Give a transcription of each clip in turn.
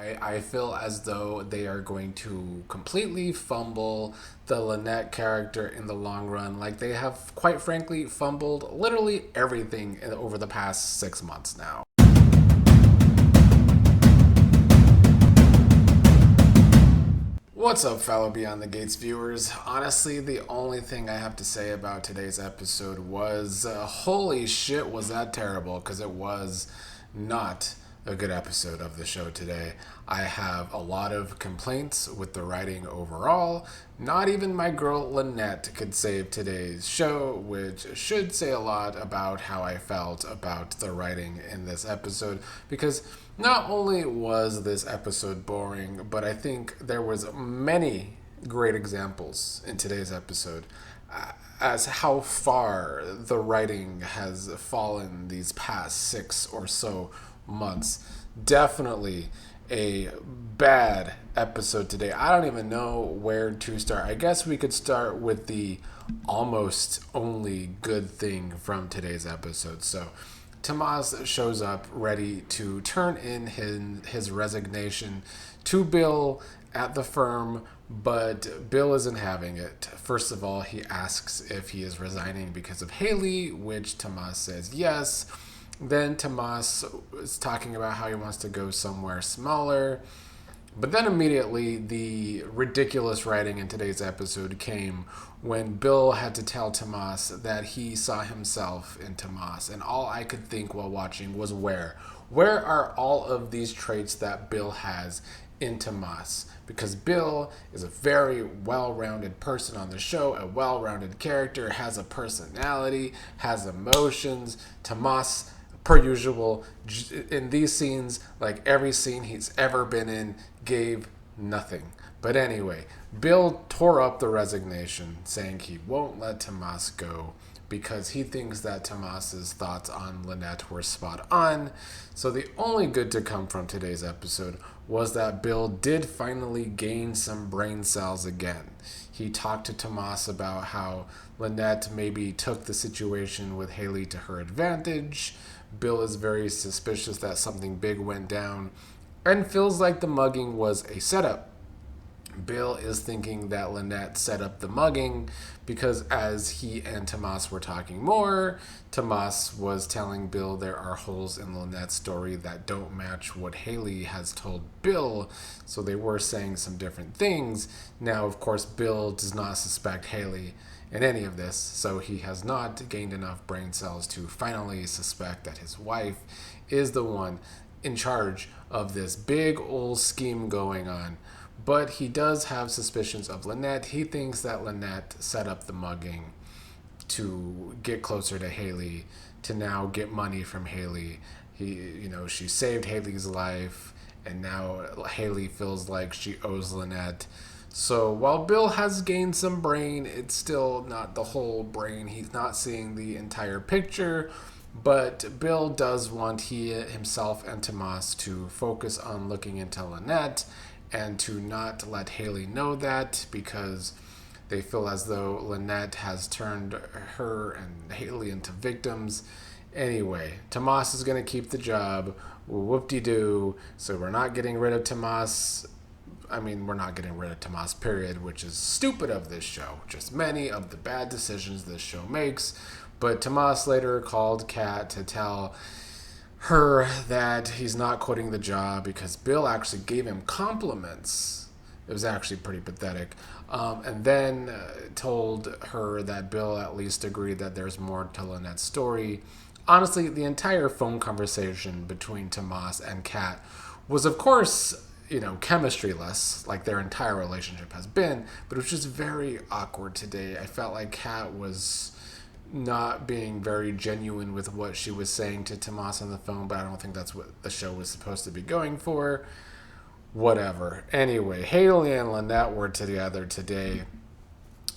I feel as though they are going to completely fumble the Lynette character in the long run. Like they have, quite frankly, fumbled literally everything over the past 6 months now. What's up, fellow Beyond the Gates viewers? Honestly, the only thing I have to say about today's episode was holy shit, was that terrible? Because it was not a good episode of the show today. I have a lot of complaints with the writing overall. Not even my girl Lynette could save today's show, which should say a lot about how I felt about the writing in this episode. Because not only was this episode boring, but I think there was many great examples in today's episode as how far the writing has fallen these past 6 or so months. Definitely a bad episode today. I don't even know where to start. I guess we could start with the almost only good thing from today's episode. So Tomas shows up ready to turn in his resignation to Bill at the firm, but Bill isn't having it. First of all, he asks if he is resigning because of Haley, which Tomas says yes. Then Tomas is talking about how he wants to go somewhere smaller. But then immediately the ridiculous writing in today's episode came when Bill had to tell Tomas that he saw himself in Tomas. And all I could think while watching was where? Where are all of these traits that Bill has in Tomas? Because Bill is a very well-rounded person on the show, a well-rounded character, has a personality, has emotions. Tomas, per usual, in these scenes, like every scene he's ever been in, gave nothing. But anyway, Bill tore up the resignation, saying he won't let Tomas go because he thinks that Tomas's thoughts on Lynette were spot on. So the only good to come from today's episode was that Bill did finally gain some brain cells again. He talked to Tomas about how Lynette maybe took the situation with Haley to her advantage. Bill is very suspicious that something big went down and feels like the mugging was a setup. Bill is thinking that Lynette set up the mugging because as he and Tomas were talking more, Tomas was telling Bill there are holes in Lynette's story that don't match what Haley has told Bill, so they were saying some different things. Now, of course, Bill does not suspect Haley in any of this, so he has not gained enough brain cells to finally suspect that his wife is the one in charge of this big old scheme going on. But he does have suspicions of Lynette. He thinks that Lynette set up the mugging to get closer to Haley, to now get money from Haley. She saved Haley's life, and now Haley feels like she owes Lynette. So while Bill has gained some brain, it's still not the whole brain. He's not seeing the entire picture. But Bill does want himself and Tomas to focus on looking into Lynette and to not let Haley know that because they feel as though Lynette has turned her and Haley into victims. Anyway, Tomas is going to keep the job. Whoop-de-doo. So we're not getting rid of Tomas. We're not getting rid of Tomas, period, which is stupid of this show. Just many of the bad decisions this show makes. But Tomas later called Kat to tell her that he's not quitting the job because Bill actually gave him compliments. It was actually pretty pathetic. And then told her that Bill at least agreed that there's more to Lynette's story. Honestly, the entire phone conversation between Tomas and Kat was, of course, chemistry-less, like their entire relationship has been, but it was just very awkward today. I felt like Kat was not being very genuine with what she was saying to Tomas on the phone, but I don't think that's what the show was supposed to be going for. Whatever. Anyway, Haley and Lynette were together today,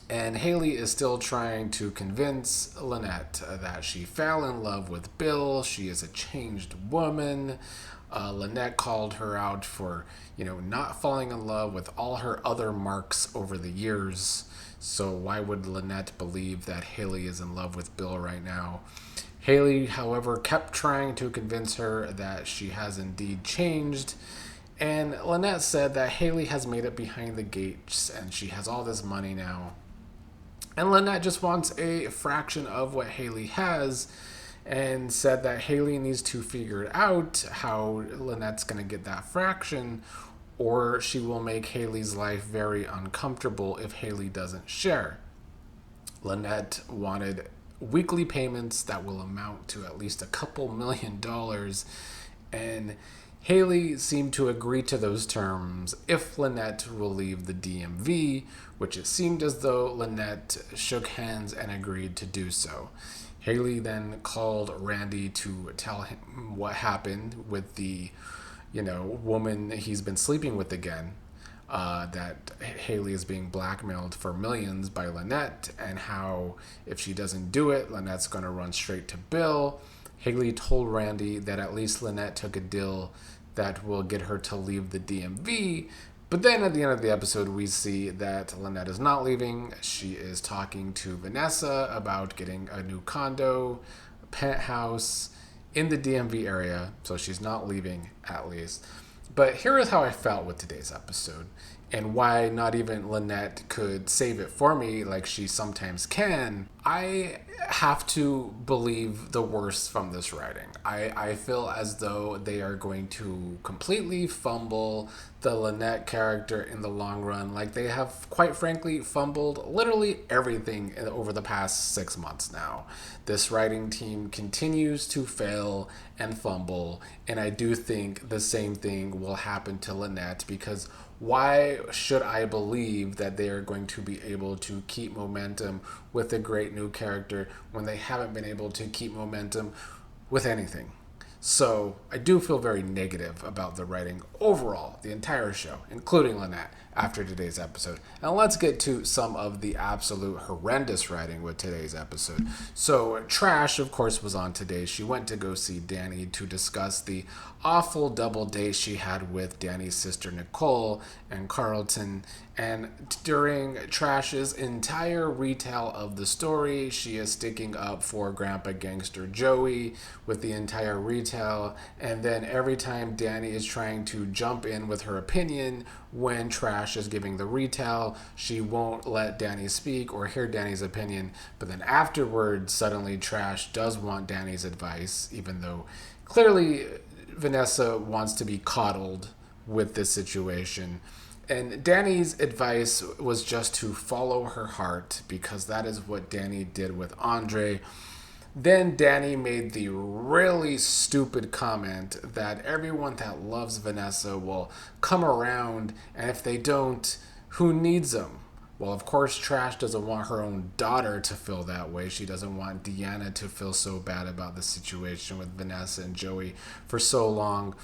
and Haley is still trying to convince Lynette that she fell in love with Bill. She is a changed woman. Lynette called her out for, not falling in love with all her other marks over the years. So why would Lynette believe that Haley is in love with Bill right now? Haley, however, kept trying to convince her that she has indeed changed. And Lynette said that Haley has made it behind the gates and she has all this money now. And Lynette just wants a fraction of what Haley has and said that Haley needs to figure out how Lynette's going to get that fraction, or she will make Haley's life very uncomfortable if Haley doesn't share. Lynette wanted weekly payments that will amount to at least a couple $1,000,000, and Haley seemed to agree to those terms if Lynette will leave the DMV, which it seemed as though Lynette shook hands and agreed to do so. Haley then called Randy to tell him what happened with the, woman he's been sleeping with again. That Haley is being blackmailed for millions by Lynette, and how if she doesn't do it, Lynette's going to run straight to Bill. Haley told Randy that at least Lynette took a deal that will get her to leave the DMV. But then at the end of the episode, we see that Lynette is not leaving. She is talking to Vanessa about getting a new condo, a penthouse in the DMV area. So she's not leaving, at least. But here is how I felt with today's episode, and why not even Lynette could save it for me like she sometimes can. I have to believe the worst from this writing. I feel as though they are going to completely fumble the Lynette character in the long run. Like they have, quite frankly, fumbled literally everything over the past 6 months now. This writing team continues to fail and fumble, and I do think the same thing will happen to Lynette, because why should I believe that they are going to be able to keep momentum with a great new character when they haven't been able to keep momentum with anything? So I do feel very negative about the writing overall, the entire show, including Lynette, after today's episode. Now let's get to some of the absolute horrendous writing with today's episode. So Trash, of course, was on today. She went to go see Dani to discuss the awful double date she had with Dani's sister Nicole and Carlton. And during Trash's entire retell of the story, she is sticking up for Grandpa Gangster Joey with the entire retell. And then every time Dani is trying to jump in with her opinion when Trash is giving the retell, she won't let Dani speak or hear Dani's opinion. But then afterwards, suddenly Trash does want Dani's advice, even though clearly Vanessa wants to be coddled with this situation. And Dani's advice was just to follow her heart, because that is what Dani did with Andre. Then Dani made the really stupid comment that everyone that loves Vanessa will come around, and if they don't, who needs them? Well, of course, Trash doesn't want her own daughter to feel that way. She doesn't want Deanna to feel so bad about the situation with Vanessa and Joey for so long.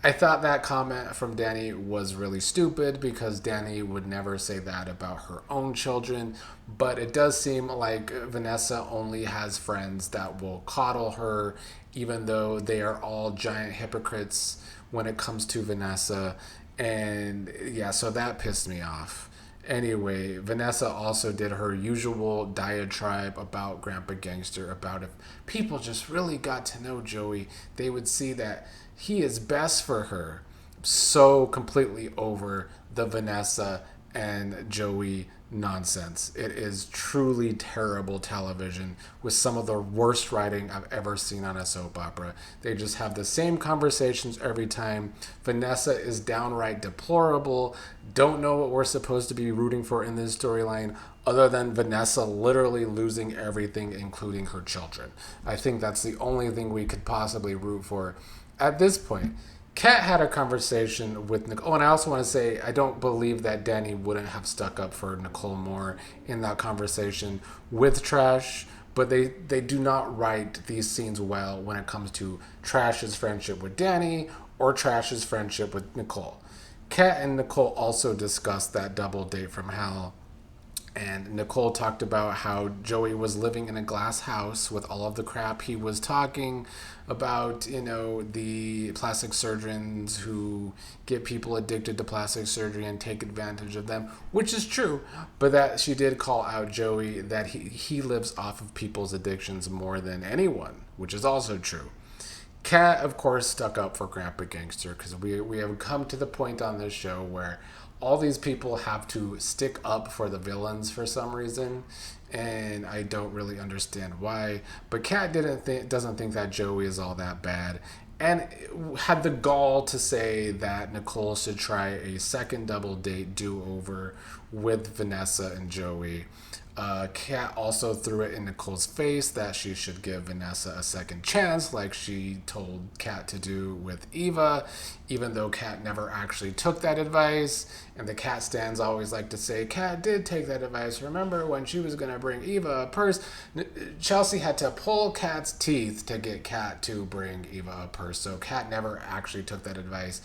I thought that comment from Dani was really stupid, because Dani would never say that about her own children. But it does seem like Vanessa only has friends that will coddle her, even though they are all giant hypocrites when it comes to Vanessa. And yeah, so that pissed me off. Anyway, Vanessa also did her usual diatribe about Grandpa Gangster, about if people just really got to know Joey, they would see that he is best for her. So completely over the Vanessa and Joey nonsense. It is truly terrible television with some of the worst writing I've ever seen on a soap opera. They just have the same conversations every time. Vanessa is downright deplorable. Don't know what we're supposed to be rooting for in this storyline, other than Vanessa literally losing everything, including her children. I think that's the only thing we could possibly root for at this point. Kat had a conversation with Nicole. Oh, and I also want to say, I don't believe that Dani wouldn't have stuck up for Nicole more in that conversation with Trash, but they do not write these scenes well when it comes to Trash's friendship with Dani or Trash's friendship with Nicole. Kat and Nicole also discussed that double date from hell. And Nicole talked about how Joey was living in a glass house with all of the crap he was talking about, the plastic surgeons who get people addicted to plastic surgery and take advantage of them, which is true. But that she did call out Joey that he lives off of people's addictions more than anyone, which is also true. Kat, of course, stuck up for Grandpa Gangster because we have come to the point on this show where all these people have to stick up for the villains for some reason, and I don't really understand why. But Kat doesn't think that Joey is all that bad, and had the gall to say that Nicole should try a second double date do over with Vanessa and Joey. Kat also threw it in Nicole's face that she should give Vanessa a second chance, like she told Kat to do with Eva, even though Kat never actually took that advice. And the Kat stands always like to say, Kat did take that advice. Remember when she was going to bring Eva a purse? Chelsea had to pull Kat's teeth to get Kat to bring Eva a purse. So Kat never actually took that advice.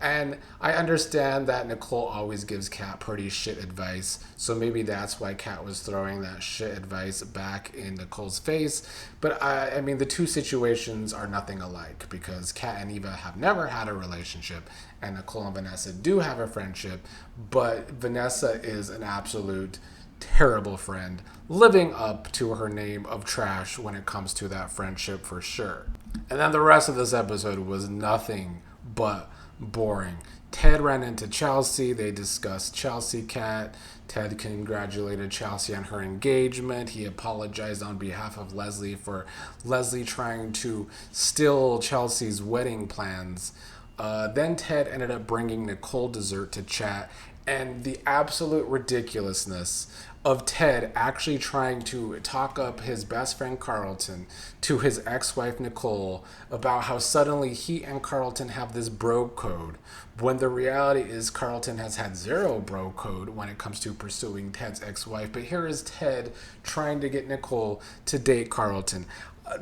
And I understand that Nicole always gives Kat pretty shit advice, so maybe that's why Kat was throwing that shit advice back in Nicole's face. But I mean, the two situations are nothing alike because Kat and Eva have never had a relationship, and Nicole and Vanessa do have a friendship, but Vanessa is an absolute terrible friend, living up to her name of trash when it comes to that friendship for sure. And then the rest of this episode was nothing but boring. Ted ran into Chelsea. They discussed Chelsea Kat. Ted congratulated Chelsea on her engagement. He apologized on behalf of Leslie for Leslie trying to steal Chelsea's wedding plans. Then Ted ended up bringing Nicole dessert to chat, and the absolute ridiculousness of Ted actually trying to talk up his best friend Carlton to his ex-wife Nicole about how suddenly he and Carlton have this bro code, when the reality is Carlton has had zero bro code when it comes to pursuing Ted's ex-wife. But here is Ted trying to get Nicole to date Carlton.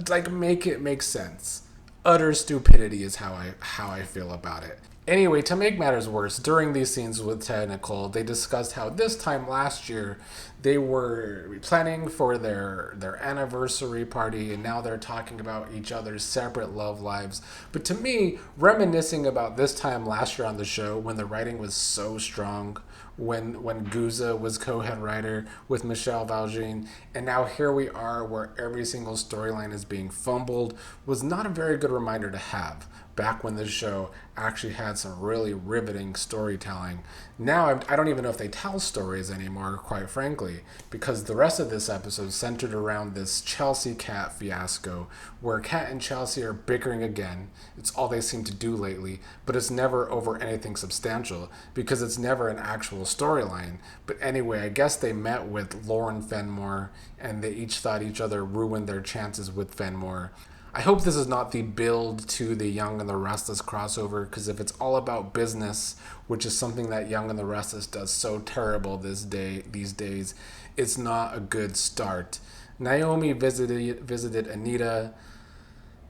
Like, make it make sense. Utter stupidity is how I feel about it. Anyway, to make matters worse, during these scenes with Ted and Nicole, they discussed how this time last year they were planning for their anniversary party, and now they're talking about each other's separate love lives. But to me, reminiscing about this time last year on the show when the writing was so strong, when Guza was co-head writer with Michelle Valjean, and now here we are where every single storyline is being fumbled, was not a very good reminder to have back when the show actually had some really riveting storytelling. Now I don't even know if they tell stories anymore, quite frankly, because the rest of this episode centered around this Chelsea Kat fiasco, where Kat and Chelsea are bickering again. It's all they seem to do lately, but it's never over anything substantial because it's never an actual storyline. But anyway, I guess they met with Lauren Fenmore, and they each thought each other ruined their chances with Fenmore. I hope this is not the build to the Young and the Restless crossover, because if it's all about business, which is something that Young and the Restless does so terrible these days, it's not a good start. Naomi visited Anita.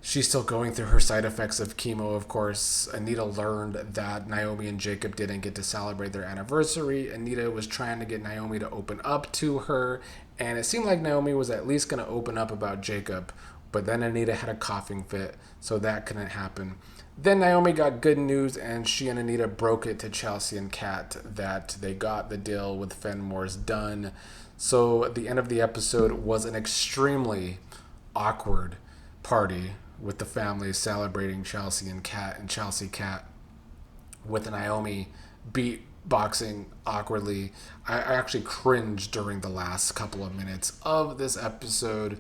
She's still going through her side effects of chemo, of course. Anita learned that Naomi and Jacob didn't get to celebrate their anniversary. Anita was trying to get Naomi to open up to her, and it seemed like Naomi was at least going to open up about Jacob. But then Anita had a coughing fit, so that couldn't happen. Then Naomi got good news, and she and Anita broke it to Chelsea and Kat that they got the deal with Fenmore's done. So the end of the episode was an extremely awkward party with the family celebrating Chelsea and Kat, and Chelsea Kat with Naomi beatboxing awkwardly. I actually cringed during the last couple of minutes of this episode.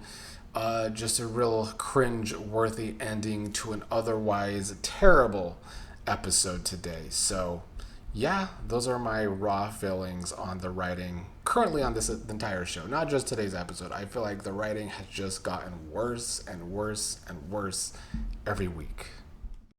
Just a real cringe-worthy ending to an otherwise terrible episode today. So, yeah, those are my raw feelings on the writing currently on this entire show. Not just today's episode. I feel like the writing has just gotten worse and worse and worse every week.